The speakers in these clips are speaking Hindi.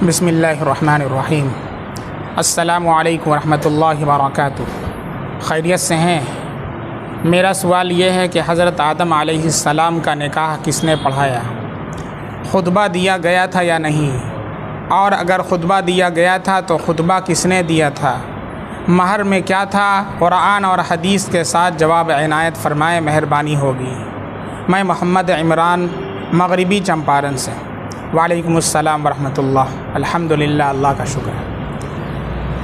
बिस्मिल्लाहिर्रहमानिर्रहीम। अस्सलामु अलैकुम वरहमतुल्लाहि वबरकातुहू। खैरियत से हैं? मेरा सवाल ये है कि हज़रत आदम अलैहिस्सलाम का निकाह किसने पढ़ाया? खुतबा दिया गया था या नहीं? और अगर खुतबा दिया गया था तो खुतबा किसने दिया था? महर में क्या था? कुरान और हदीस के साथ जवाब इनायत फरमाए, मेहरबानी होगी। मैं मोहम्मद इमरान, मगरिबी चंपारण से। वालेकुम अस्सलाम वरहमतुल्लाह। अल्हम्दुलिल्लाह, अल्लाह का शुक्र है।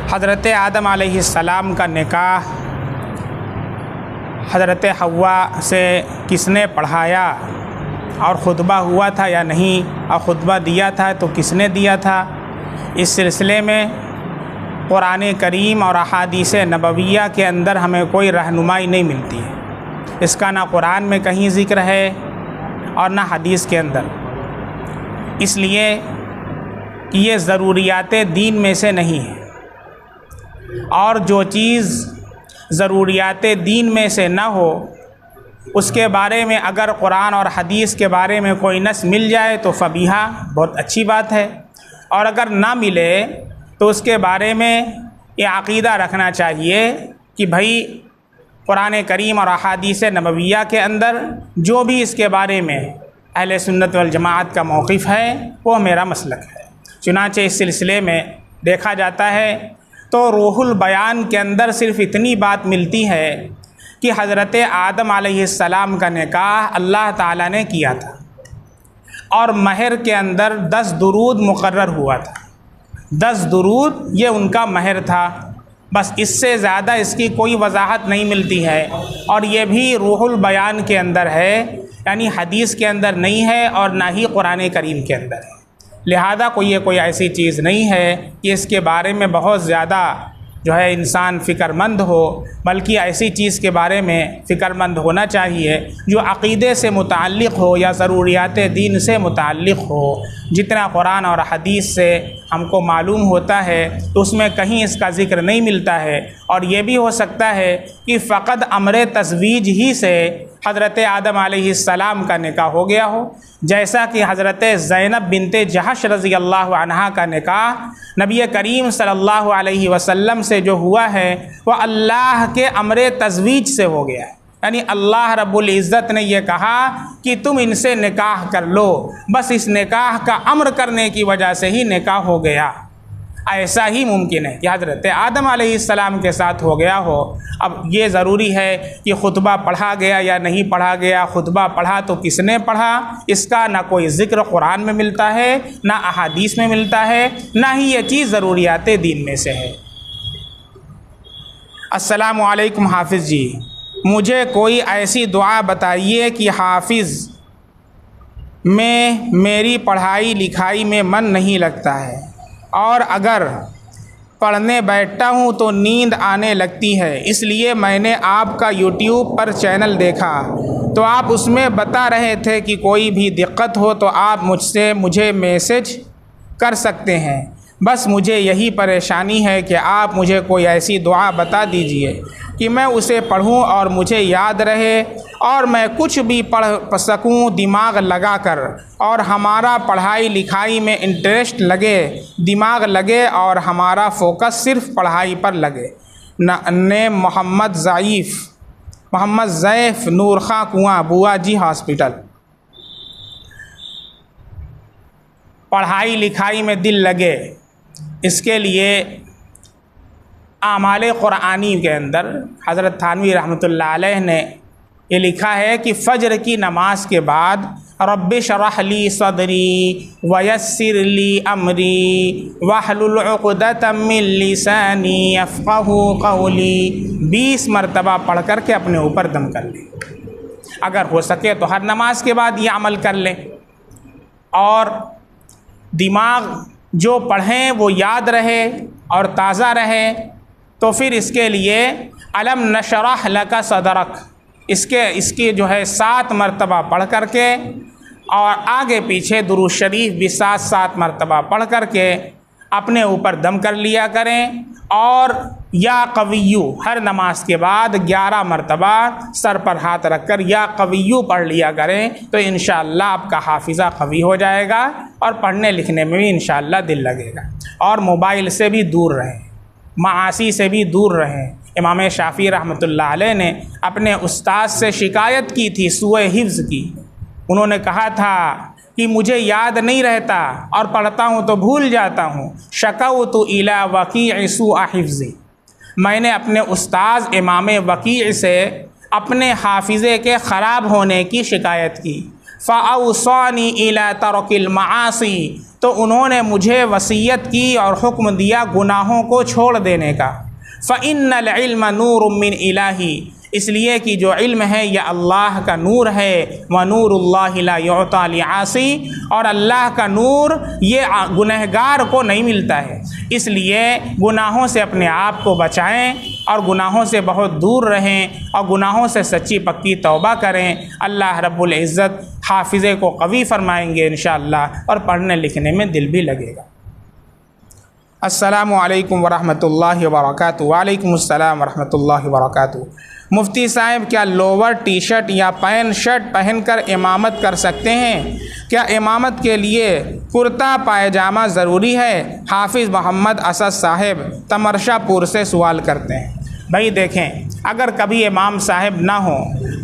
हज़रत आदम अलैहिस्सलाम का निकाह हज़रत हव्वा से किसने पढ़ाया और ख़ुतबा हुआ था या नहीं, और ख़ुतबा दिया था तो किसने दिया था? इस सिलसिले में कुरान करीम और अहादीस नबविया के अंदर हमें कोई रहनुमाई नहीं मिलती है। इसका ना कुरान में कहीं ज़िक्र है और ना हदीस के अंदर। इसलिए कि ये ज़रूरियात दीन में से नहीं है, और जो चीज़ ज़रूरियात दीन में से ना हो उसके बारे में अगर कुरान और हदीस के बारे में कोई नस मिल जाए तो फ़बीहा, बहुत अच्छी बात है। और अगर ना मिले तो उसके बारे में ये अक़ीदा रखना चाहिए कि भाई कुरान करीम और अहादीस नबविया के अंदर जो भी इसके बारे में अहले सुन्नत वल जमाअत का मौक़िफ़ है वो मेरा मसलक है। चुनांचे इस सिलसिले में देखा जाता है तो रूहुल बयान के अंदर सिर्फ़ इतनी बात मिलती है कि हज़रत आदम अलैहिस्सलाम का निकाह अल्लाह ताला ने किया था और महर के अंदर 10 दुरूद मुकर्रर हुआ था। 10 दुरूद ये उनका महर था। बस इससे ज़्यादा इसकी कोई वजाहत नहीं मिलती है, और ये भी रूहुल बयान के अंदर है, यानी हदीस के अंदर नहीं है और ना ही कुरान करीम के अंदर है। लिहाजा कोई ऐसी चीज़ नहीं है कि इसके बारे में बहुत ज़्यादा जो है इंसान फ़िक्रमंद हो, बल्कि ऐसी चीज़ के बारे में फ़िक्रमंद होना चाहिए जो अक़ीदे से मुताल्लिक़ हो या ज़रूरियात दीन से मुताल्लिक़ हो। जितना कुरान और हदीस से हमको मालूम होता है तो उसमें कहीं इसका ज़िक्र नहीं मिलता है। और ये भी हो सकता है कि फ़क़त अमर तज़वीज ही से हज़रत आदम अलैहिस्सलाम का निकाह हो गया हो, जैसा कि हज़रत ज़ैनब बिनते जहश रज़ी अल्लाह अन्हा का निकाह नबी करीम सल्लल्लाहु अलैहि वसल्लम से जो हुआ है वह अल्लाह के अमर तज़वीज से हो गया है। यानी अल्लाह रब्बुल इज़्ज़त ने यह कहा कि तुम इनसे निकाह कर लो, बस इस निकाह का अम्र करने की वजह से ही निकाह हो गया। ऐसा ही मुमकिन है कि हज़रत आदम अलैहिस्सलाम के साथ हो गया हो। अब ये ज़रूरी है कि ख़ुतबा पढ़ा गया या नहीं पढ़ा गया, ख़ुतबा पढ़ा तो किसने पढ़ा, इसका ना कोई ज़िक्र कुरान में मिलता है, ना अहादीस में मिलता है, ना ही ये चीज़ ज़रूरियात दीन में से है। अस्सलामु अलैकुम हाफिज़ जी, मुझे कोई ऐसी दुआ बताइए कि हाफिज़ में मेरी पढ़ाई लिखाई में मन नहीं लगता है, और अगर पढ़ने बैठता हूँ तो नींद आने लगती है। इसलिए मैंने आपका यूट्यूब पर चैनल देखा तो आप उसमें बता रहे थे कि कोई भी दिक्कत हो तो आप मुझे मैसेज कर सकते हैं। बस मुझे यही परेशानी है कि आप मुझे कोई ऐसी दुआ बता दीजिए कि मैं उसे पढ़ूं और मुझे याद रहे, और मैं कुछ भी पढ़ सकूं दिमाग लगाकर, और हमारा पढ़ाई लिखाई में इंटरेस्ट लगे, दिमाग लगे और हमारा फोकस सिर्फ पढ़ाई पर लगे। ने मोहम्मद ज़ैफ़ नूर खां कुआं बुआजी हॉस्पिटल। पढ़ाई लिखाई में दिल लगे, इसके लिए आमाल क़ुरानी के अंदर हज़रत थानवी रहमतुल्लाह अलैह ने ये लिखा है कि फ़जर की नमाज के बाद रब्बि शरह ली सदरी वयस्सिर ली अमरी वहलुल उक़दतम मिन लिसानी यफ़क़हू क़ौली 20 मरतबा पढ़ कर के अपने ऊपर दम कर लें। अगर हो सके तो हर नमाज के बाद ये अमल कर लें, और दिमाग जो पढ़ें वो याद रहे और ताज़ा रहे। तो फिर इसके लिए अलम नशरह लका सदरक, इसके जो है 7 मरतबा पढ़ कर के, और आगे पीछे दुरूद शरीफ भी 7 मरतबा पढ़ कर के अपने ऊपर दम कर लिया करें और या कविय्यू हर नमाज के बाद 11 मरतबा सर पर हाथ रखकर या कविय्यू पढ़ लिया करें तो इंशाअल्लाह आपका हाफिज़ा कवी हो जाएगा और पढ़ने लिखने में भी इंशाअल्लाह दिल लगेगा। और मोबाइल से भी दूर रहें, मासी से भी दूर रहें। इमाम शाफ़ी रहमतुल्लाह अलैह ने अपने उस्ताद से शिकायत की थी सूए हिफ्ज़ की। उन्होंने कहा था कि मुझे याद नहीं रहता और पढ़ता हूँ तो भूल जाता हूँ। शकौतु इला वकी सूअ हिफ्ज़ी, मैंने अपने उस्ताद इमाम वकी से अपने हाफिज़े के ख़राब होने की शिकायत की। फ़अौसानी इला तरकिल मआसी, तो उन्होंने मुझे वसीयत की और हुक्म दिया गुनाहों को छोड़ देने का। फ़इन्नल इल्म नूरुम मिन इलाही, इसलिए कि जो इल्म है यह अल्लाह का नूर है। व नूरुल्लाहि ला युअता लिआसी, और अल्लाह का नूर ये गुनहगार को नहीं मिलता है। इसलिए गुनाहों से अपने आप को बचाएं और गुनाहों से बहुत दूर रहें और गुनाहों से सच्ची पक्की तौबा करें। अल्लाह रब्बुल इज़्ज़त हाफिज़े को कवी फरमाएंगे इंशाअल्लाह और पढ़ने लिखने में दिल भी लगेगा। अस्सलामु अलैकुम वरहमतुल्लाहि वबरकातुहू। वालेकुम अस्सलाम वरहमतुल्लाहि वबरकातुहू। मुफ्ती साहब, क्या लोअर टी शर्ट या पैंट शर्ट पहनकर इमामत कर सकते हैं? क्या इमामत के लिए कुर्ता पायजामा ज़रूरी है? हाफिज़ मोहम्मद असद साहब तमरशापुर से सवाल करते हैं। भाई देखें, अगर कभी इमाम साहब ना हो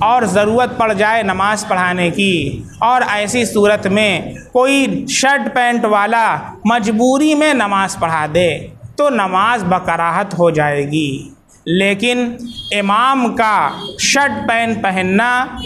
और ज़रूरत पड़ जाए नमाज़ पढ़ाने की और ऐसी सूरत में कोई शर्ट पैंट वाला मजबूरी में नमाज़ पढ़ा दे तो नमाज बकराहत हो जाएगी। लेकिन इमाम का शर्ट पैंट पहनना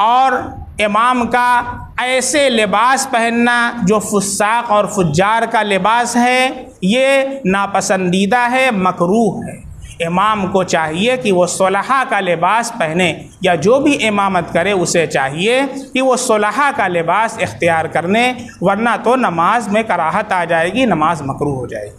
और इमाम का ऐसे लिबास पहनना जो फुस्साक और फुज्जार का लिबास है, ये नापसंदीदा है, मकरूह है। इमाम को चाहिए कि वो सुलहा का लिबास पहने, या जो भी इमामत करे उसे चाहिए कि वो सुलहा का लिबास इख्तियार करने, वरना तो नमाज में कराहत आ जाएगी, नमाज मकरूह हो जाएगी।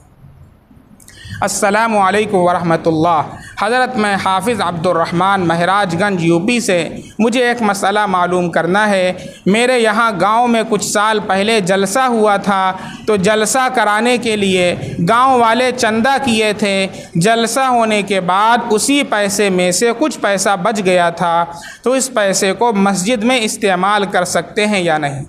अस्सलामु अलैकुम वरहमतुल्लाह। हज़रत, मैं हाफिज़ अब्दुर्रहमान महराजगंज यूपी से। मुझे एक मसला मालूम करना है। मेरे यहाँ गांव में कुछ साल पहले जलसा हुआ था, तो जलसा कराने के लिए गांव वाले चंदा किए थे। जलसा होने के बाद उसी पैसे में से कुछ पैसा बच गया था, तो इस पैसे को मस्जिद में इस्तेमाल कर सकते हैं या नहीं?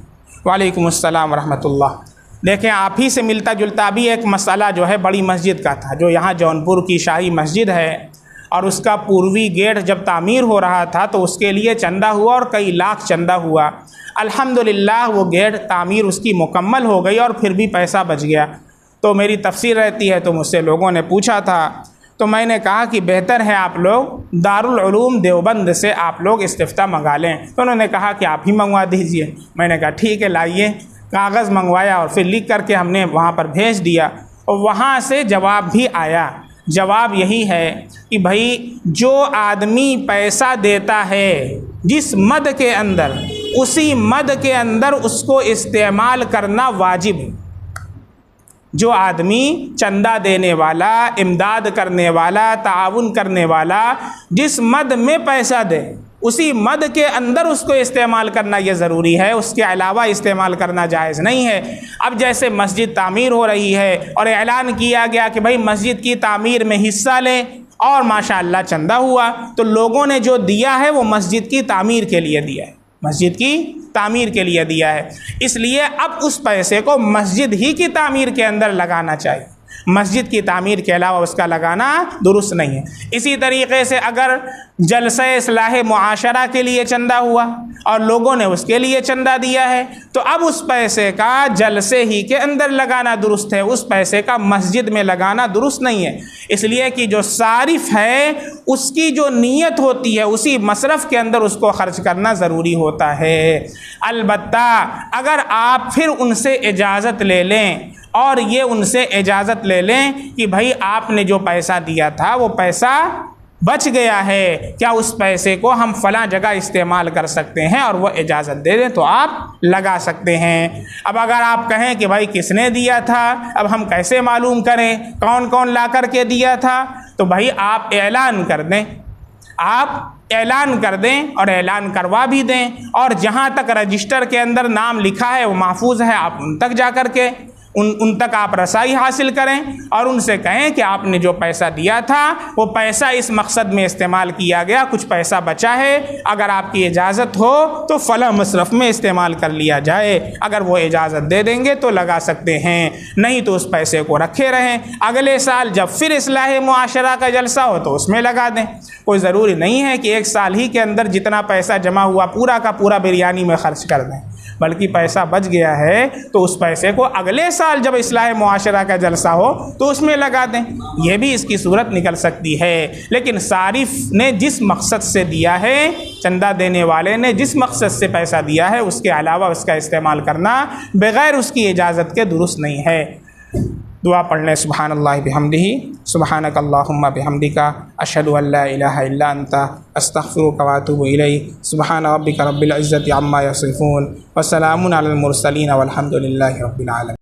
वालेकुम अस्सलाम वरहमतुल्लाह। देखें, आप ही से मिलता जुलता भी एक मसला जो है बड़ी मस्जिद का था, जो यहाँ जौनपुर की शाही मस्जिद है, और उसका पूर्वी गेट जब तामीर हो रहा था तो उसके लिए चंदा हुआ और कई लाख चंदा हुआ। अल्हम्दुलिल्लाह वो गेट तामीर उसकी मुकम्मल हो गई और फिर भी पैसा बच गया। तो मेरी तफसीर रहती है, तो मुझसे लोगों ने पूछा था, तो मैंने कहा कि बेहतर है आप लोग दारुल उलूम देवबंद से आप लोग इस्तिफ्ता मंगा लें। तो उन्होंने कहा कि आप ही मंगवा दीजिए। मैंने कहा ठीक है, लाइए। कागज़ मंगवाया और फिर लिख करके हमने वहाँ पर भेज दिया, और वहाँ से जवाब भी आया। जवाब यही है कि भाई, जो आदमी पैसा देता है जिस मद के अंदर, उसी मद के अंदर उसको इस्तेमाल करना वाजिब है। जो आदमी चंदा देने वाला, इमदाद करने वाला, ताउन करने वाला जिस मद में पैसा दे, उसी मद के अंदर उसको इस्तेमाल करना ये ज़रूरी है, उसके अलावा इस्तेमाल करना जायज़ नहीं है। अब जैसे मस्जिद तामीर हो रही है और ऐलान किया गया कि भाई मस्जिद की तामीर में हिस्सा लें, और माशाअल्लाह चंदा हुआ, तो लोगों ने जो दिया है वो मस्जिद की तामीर के लिए दिया है, मस्जिद की तामीर के लिए दिया है। इसलिए अब उस पैसे को मस्जिद ही की तामीर के अंदर लगाना चाहिए, मस्जिद की तामीर के अलावा उसका लगाना दुरुस्त नहीं है। इसी तरीके से अगर जलसा इस्लाह मुआशरा के लिए चंदा हुआ और लोगों ने उसके लिए चंदा दिया है, तो अब उस पैसे का जलसे ही के अंदर लगाना दुरुस्त है, उस पैसे का मस्जिद में लगाना दुरुस्त नहीं है। इसलिए कि जो सारिफ है उसकी जो नीयत होती है उसी मसरफ़ के अंदर उसको ख़र्च करना ज़रूरी होता है। अलबत्ता अगर आप फिर उनसे इजाज़त ले लें और ये उनसे इजाज़त ले लें कि भाई आपने जो पैसा दिया था वो पैसा बच गया है, क्या उस पैसे को हम फ़लाँ जगह इस्तेमाल कर सकते हैं, और वो इजाज़त दे दें तो आप लगा सकते हैं। अब अगर आप कहें कि भाई किसने दिया था, अब हम कैसे मालूम करें कौन कौन ला कर के दिया था, तो भाई आप ऐलान कर दें, आप ऐलान कर दें और ऐलान करवा भी दें, और जहाँ तक रजिस्टर के अंदर नाम लिखा है वो महफूज है, आप उन तक जा कर के उन तक आप रसाई हासिल करें और उनसे कहें कि आपने जो पैसा दिया था वो पैसा इस मकसद में इस्तेमाल किया गया, कुछ पैसा बचा है, अगर आपकी इजाज़त हो तो फ़ला मसरफ़ में इस्तेमाल कर लिया जाए। अगर वो इजाज़त दे देंगे तो लगा सकते हैं, नहीं तो उस पैसे को रखे रहें, अगले साल जब फिर इस्लाह मुआशरा का जलसा हो तो उसमें लगा दें। कोई ज़रूरी नहीं है कि एक साल ही के अंदर जितना पैसा जमा हुआ पूरा का पूरा बिरयानी में खर्च कर दें, बल्कि पैसा बच गया है तो उस पैसे को अगले साल जब इस्लाह मुआशरा का जलसा हो तो उसमें लगा दें। यह भी इसकी सूरत निकल सकती है। लेकिन सारिफ ने जिस मकसद से दिया है, चंदा देने वाले ने जिस मकसद से पैसा दिया है, उसके अलावा उसका इस्तेमाल करना बग़ैर उसकी इजाज़त के दुरुस्त नहीं है। दुआ पढ़ लें। सुब्हानल्लाह बिहम्दिही, सुब्हानकल्लाहुम्मा बिहम्दिका, अशहदु अल्ला इलाहा इल्ला अंता, अस्तग़फिरुका व अतूबु इलैक। सुब्हान रब्बिका रब्बिल इज़्ज़ति अम्मा यसिफ़ून व सलामुन अलल मुरसलीन वल्हम्दुलिल्लाहि रब्बिल आलमीन।